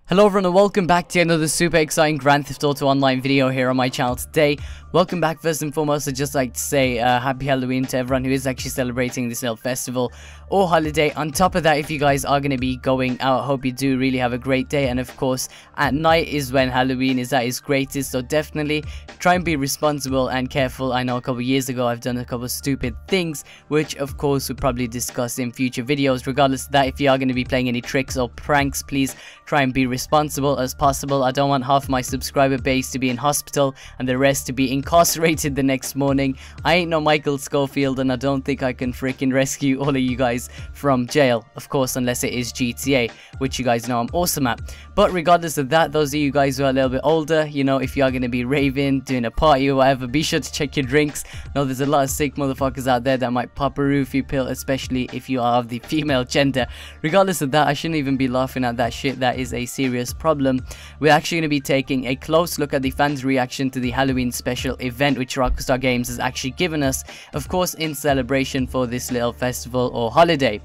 Hello everyone and welcome back to another super exciting Grand Theft Auto Online video here on my channel today. Welcome back. First and foremost, I'd just like to say happy Halloween to everyone who is actually celebrating this little festival or holiday. On top of that, if you guys are going to be going out, I hope you do really have a great day. And of course, at night is when Halloween is at its greatest, so definitely try and be responsible and careful. I know a couple years ago I've done a couple stupid things, which of course we'll probably discuss in future videos. Regardless of that, if you are going to be playing any tricks or pranks, please try and be responsible as possible. I don't want half my subscriber base to be in hospital and the rest to be incarcerated the next morning. I ain't no Michael Schofield, and I don't think I can freaking rescue all of you guys from jail, of course, unless it is GTA, which you guys know I'm awesome at. But regardless of that, those of you guys who are a little bit older, you know, if you are going to be raving, doing a party or whatever, be sure to check your drinks. No, there's a lot of sick motherfuckers out there that might pop a roofie pill, especially if you are of the female gender. Regardless of that, I shouldn't even be laughing at that shit. That is a serious problem. We're actually going to be taking a close look at the fans' reaction to the Halloween special event which Rockstar Games has actually given us, of course in celebration for this little festival or holiday.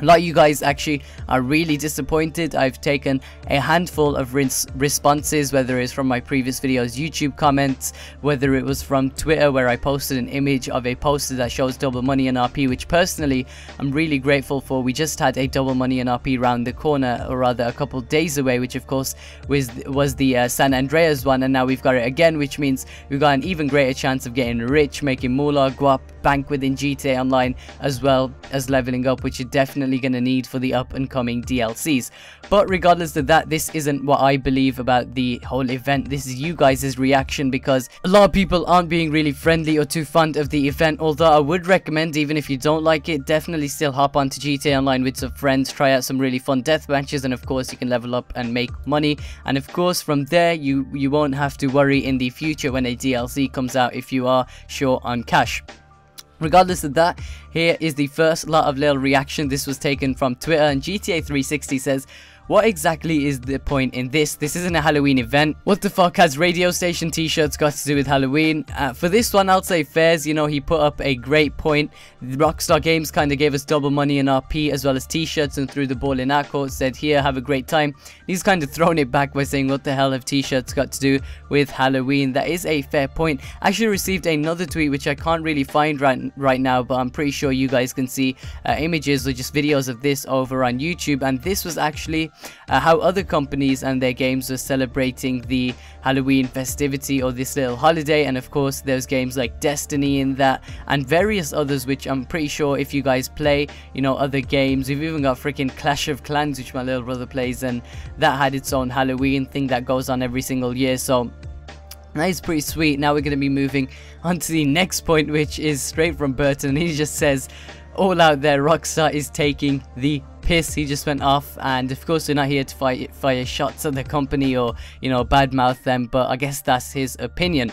A lot of you guys actually are really disappointed. I've taken a handful of responses, whether it's from my previous videos, YouTube comments, whether it was from Twitter where I posted an image of a poster that shows double money and RP, which personally I'm really grateful for. We just had a double money and RP round the corner, or rather a couple days away, which of course was the San Andreas one, and now we've got it again, which means we've got an even greater chance of getting rich, making moolah, guap, bank within GTA Online, as well as leveling up, which you're definitely going to need for the up and coming DLCs. But regardless of that, this isn't what I believe about the whole event. This is you guys' reaction, because a lot of people aren't being really friendly or too fond of the event. Although I would recommend, even if you don't like it, definitely still hop onto GTA Online with some friends, try out some really fun death matches, and of course you can level up and make money. And of course from there you won't have to worry in the future when a DLC comes out if you are short on cash. Regardless of that, here is the first lot of little reaction. This was taken from Twitter, and GTA 360 says, "What exactly is the point in this? This isn't a Halloween event. What the fuck has radio station t-shirts got to do with Halloween?" For this one, I'll say Fairs, you know, he put up a great point. Rockstar Games kind of gave us double money and RP as well as t-shirts and threw the ball in our court, said, "Here, have a great time." He's kind of thrown it back by saying, "What the hell have t-shirts got to do with Halloween?" That is a fair point. I actually received another tweet which I can't really find right now, but I'm pretty sure you guys can see images or just videos of this over on YouTube, and this was actually how other companies and their games were celebrating the Halloween festivity or this little holiday. And of course there's games like Destiny in that, and various others which I'm pretty sure if you guys play, you know, other games. We've even got freaking Clash of Clans, which my little brother plays, and that had its own Halloween thing that goes on every single year. So that is pretty sweet. Now we're going to be moving on to the next point, which is straight from Burton. He just says, "All out there, Rockstar is taking the piss." He just went off, and of course we're not here to fire shots at the company or, you know, badmouth them, but I guess that's his opinion.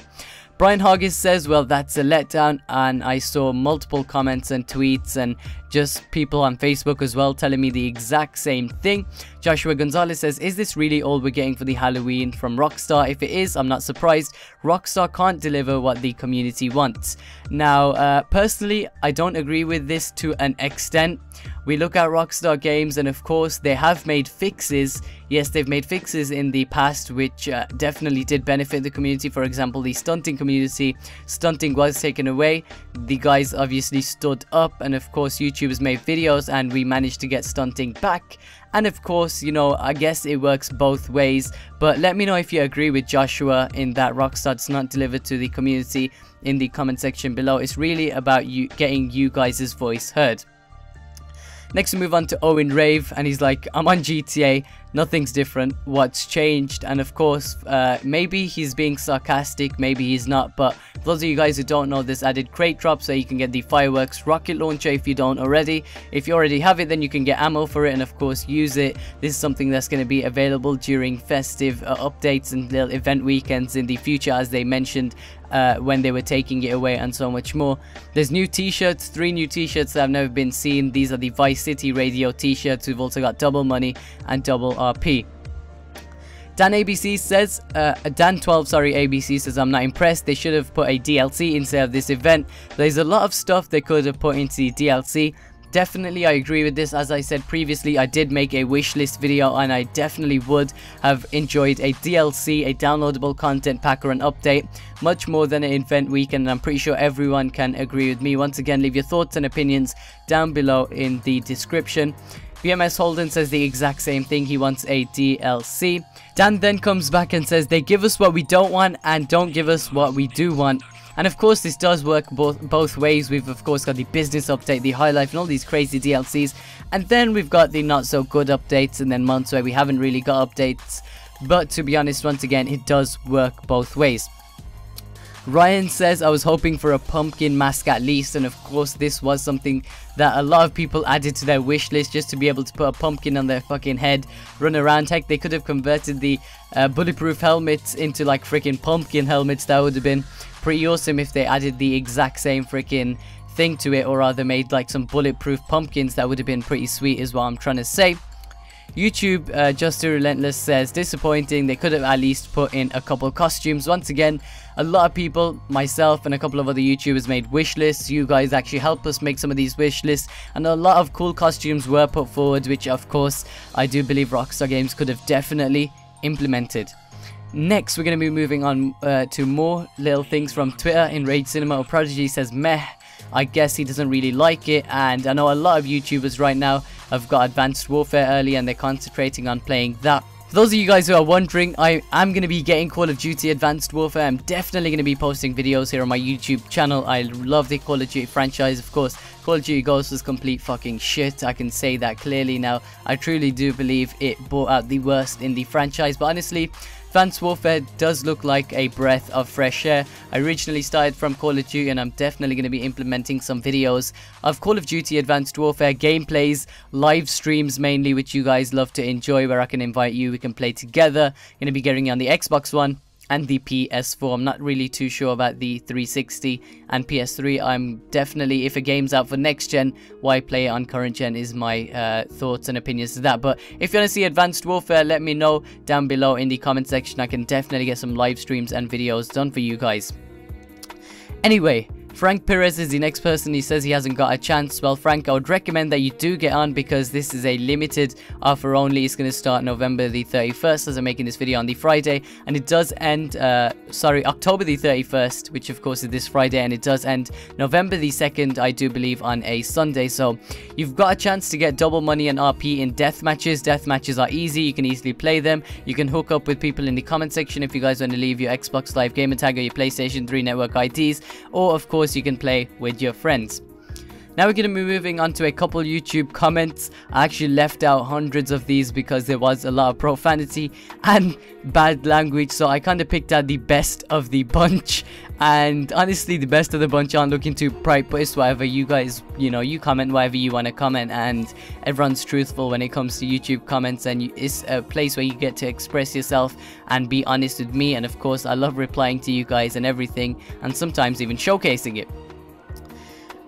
Brian Hoggis says, "Well, that's a letdown," and I saw multiple comments and tweets and just people on Facebook as well telling me the exact same thing. Joshua Gonzalez says, "Is this really all we're getting for the Halloween from Rockstar? If it is, I'm not surprised. Rockstar can't deliver what the community wants." Now, personally, I don't agree with this to an extent. We look at Rockstar Games, and of course they have made fixes. Yes, they've made fixes in the past which definitely did benefit the community. For example, the stunting community. Stunting was taken away. The guys obviously stood up, and of course YouTubers made videos, and we managed to get stunting back. And of course, you know, I guess it works both ways. But let me know if you agree with Joshua in that Rockstar does not deliver to the community in the comment section below. It's really about you getting you guys' voice heard. Next we move on to Owen Rave, and he's like, "I'm on GTA, nothing's different, what's changed?" And of course, maybe he's being sarcastic, maybe he's not, but for those of you guys who don't know, this added crate drops so you can get the fireworks rocket launcher if you don't already. If you already have it, then you can get ammo for it and of course use it. This is something that's going to be available during festive updates and little event weekends in the future, as they mentioned when they were taking it away, and so much more. There's new t-shirts, 3 new t-shirts that have never been seen. These are the Vice City Radio t-shirts. We've also got double money and double RP. Dan ABC says, Dan12 ABC says, "I'm not impressed. They should have put a DLC instead of this event. There's a lot of stuff they could have put into the DLC. Definitely, I agree with this. As I said previously, I did make a wishlist video, and I definitely would have enjoyed a DLC, a downloadable content pack, or an update much more than an event weekend. And I'm pretty sure everyone can agree with me. Once again, leave your thoughts and opinions down below in the description. BMS Holden says the exact same thing. He wants a DLC. Dan then comes back and says they give us what we don't want and don't give us what we do want. And of course this does work both ways. We've of course got the business update, the high life, and all these crazy DLCs, and then we've got the not so good updates, and then months where we haven't really got updates. But to be honest, once again, it does work both ways. Ryan says I was hoping for a pumpkin mask at least, and of course this was something that a lot of people added to their wish list, just to be able to put a pumpkin on their fucking head, run around. Heck, they could have converted the bulletproof helmets into like freaking pumpkin helmets. That would have been pretty awesome if they added the exact same freaking thing to it, or rather made like some bulletproof pumpkins. That would have been pretty sweet is what I'm trying to say. YouTube Just Too Relentless says disappointing. They could have at least put in a couple of costumes. Once again, a lot of people, myself and a couple of other YouTubers, made wish lists. You guys actually helped us make some of these wish lists, and a lot of cool costumes were put forward, which of course I do believe Rockstar Games could have definitely implemented. Next, we're going to be moving on to more little things from Twitter. In Rage Cinema or Prodigy says meh. I guess he doesn't really like it, and I know a lot of YouTubers right now have got Advanced Warfare early and they're concentrating on playing that. For those of you guys who are wondering, I am going to be getting Call of Duty Advanced Warfare. I'm definitely going to be posting videos here on my YouTube channel. I love the Call of Duty franchise. Of course, Call of Duty Ghosts was complete fucking shit. I can say that clearly now. I truly do believe it brought out the worst in the franchise, but honestly, Advanced Warfare does look like a breath of fresh air. I originally started from Call of Duty, and I'm definitely going to be implementing some videos of Call of Duty Advanced Warfare gameplays, live streams mainly, which you guys love to enjoy, where I can invite you, we can play together. I'm going to be getting on the Xbox One and the PS4. I'm not really too sure about the 360 and PS3. I'm definitely, if a game's out for next gen, why play it on current gen is my thoughts and opinions to that. But if you want to see Advanced Warfare, let me know down below in the comment section. I can definitely get some live streams and videos done for you guys. Anyway, Frank Perez is the next person. He says he hasn't got a chance. Well, Frank, I would recommend that you do get on, because this is a limited offer only. It's going to start November the 31st, as I'm making this video on the Friday, and it does end, October the 31st, which of course is this Friday, and it does end November the 2nd, I do believe, on a Sunday. So you've got a chance to get double money and RP in death matches. Death matches are easy. You can easily play them. You can hook up with people in the comment section if you guys want to leave your Xbox Live gamer tag or your PlayStation 3 network IDs, or of course you can play with your friends. Now we're going to be moving on to a couple YouTube comments. I actually left out hundreds of these because there was a lot of profanity and bad language, so I kind of picked out the best of the bunch. And honestly, the best of the bunch aren't looking too bright, but it's whatever. You guys, you know, you comment whatever you want to comment, and everyone's truthful when it comes to YouTube comments, and it's a place where you get to express yourself and be honest with me. And of course, I love replying to you guys and everything, and sometimes even showcasing it.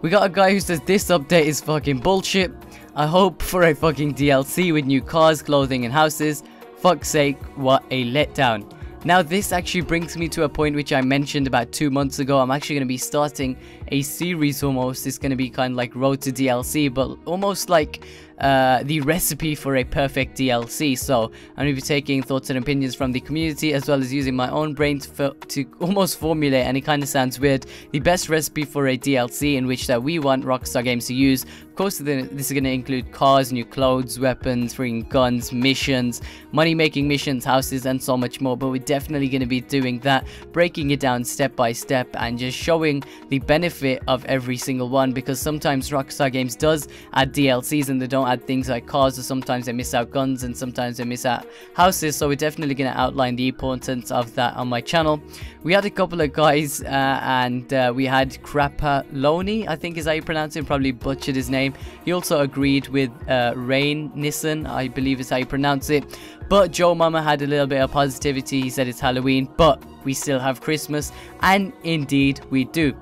We got a guy who says this update is fucking bullshit. I hope for a fucking DLC with new cars, clothing and houses. Fuck's sake, what a letdown. Now this actually brings me to a point which I mentioned about 2 months ago. I'm actually going to be starting a series almost. It's going to be kind of like Road to DLC, but almost like the recipe for a perfect DLC. So I'm going to be taking thoughts and opinions from the community, as well as using my own brain to almost formulate, and it kind of sounds weird, the best recipe for a DLC in which that we want Rockstar Games to use. Of course, this is going to include cars, new clothes, weapons, freaking guns, missions, money-making missions, houses, and so much more. But we're definitely going to be doing that, breaking it down step by step, and just showing the benefit of every single one, because sometimes Rockstar Games does add DLCs and they don't add things like cars, or sometimes they miss out guns, and sometimes they miss out houses. So we're definitely going to outline the importance of that on my channel. We had a couple of guys and we had Crapaloni, I think is how you pronounce it, probably butchered his name. He also agreed with Rain Nissan, I believe is how you pronounce it. But Joe Mama had a little bit of positivity. He said it's Halloween, but we still have Christmas, and indeed we do.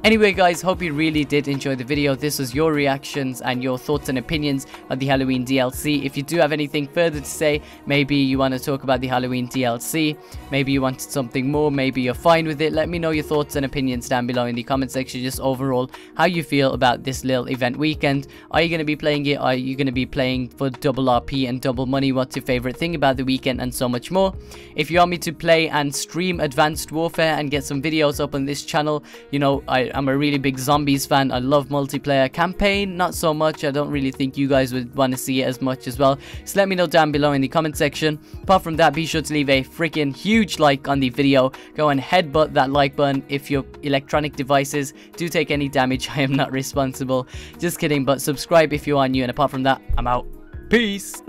Anyway guys, hope you really did enjoy the video. This was your reactions and your thoughts and opinions on the Halloween DLC. If you do have anything further to say, maybe you want to talk about the Halloween DLC, maybe you wanted something more, maybe you're fine with it, let me know your thoughts and opinions down below in the comment section. Just overall how you feel about this little event weekend. Are you going to be playing it? Are you going to be playing for double RP and double money? What's your favorite thing about the weekend, and so much more. If you want me to play and stream Advanced Warfare and get some videos up on this channel, you know, I'm a really big zombies fan. I love multiplayer. Campaign, not so much. I don't really think you guys would want to see it as much as well. So let me know down below in the comment section. Apart from that, be sure to leave a freaking huge like on the video. Go and headbutt that like button. If your electronic devices do take any damage, I am not responsible. Just kidding, but subscribe if you are new. And apart from that, I'm out. Peace.